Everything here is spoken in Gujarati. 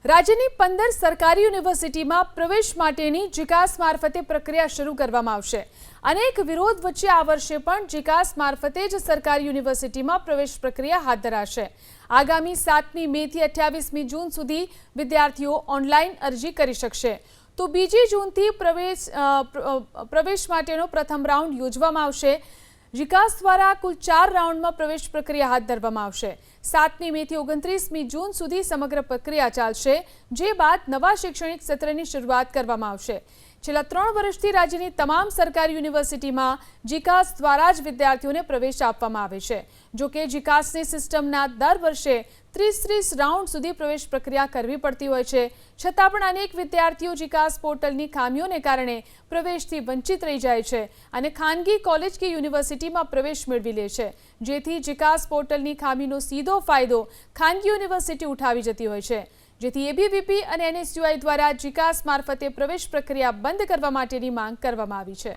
રાજ્યની 15 સરકારી યુનિવર્સિટીમાં પ્રવેશ માટેની જીકાસ મારફતે પ્રક્રિયા શરૂ કરવામાં આવશે। અનેક વિરોધ વચ્ચે આ વર્ષે પણ જીકાસ મારફતે જ સરકારી યુનિવર્સિટીમાં પ્રવેશ પ્રક્રિયા હાથ ધરાશે। આગામી 7મી મે થી 28મી જૂન સુધી વિદ્યાર્થીઓ ઓનલાઈન અરજી કરી શકશે। તો 2 જૂનથી પ્રવેશ માટેનો પ્રથમ રાઉન્ડ યોજવામાં આવશે। જીકાસ દ્વારા કુલ 4 રાઉન્ડમાં પ્રવેશ પ્રક્રિયા હાથ ધરવામાં આવશે। 7મી મે થી 29મી જૂન સુધી સમગ્ર પ્રક્રિયા ચાલશે, જે બાદ નવા શૈક્ષણિક સત્રની શરૂઆત કરવામાં આવશે। છેલ્લા 3 વર્ષથી રાજ્યની તમામ સરકારી યુનિવર્સિટીમાં જીકાસ દ્વારા જ વિદ્યાર્થીઓને પ્રવેશ આપવામાં આવે છે। જો કે જીકાસની સિસ્ટમના દર વર્ષે 30 રાઉન્ડ સુધી પ્રવેશ પ્રક્રિયા કરવી પડતી હોય છે, છતાં પણ અનેક વિદ્યાર્થીઓ જીકાસ પોર્ટલની ખામીઓને કારણે પ્રવેશથી વંચિત રહી જાય છે અને ખાનગી કોલેજ કે યુનિવર્સિટીમાં પ્રવેશ મેળવી લે છે, જેથી જીકાસ પોર્ટલની ખામીનો સીધો ફાયદો ખાનગી યુનિવર્સિટી ઉઠાવી જતી હોય છે। જેથી એબીવીપી અને એનએસયુઆઈ દ્વારા જીકાસ મારફતે પ્રવેશ પ્રક્રિયા બંધ કરવા માટેની માંગ કરવામાં આવી છે।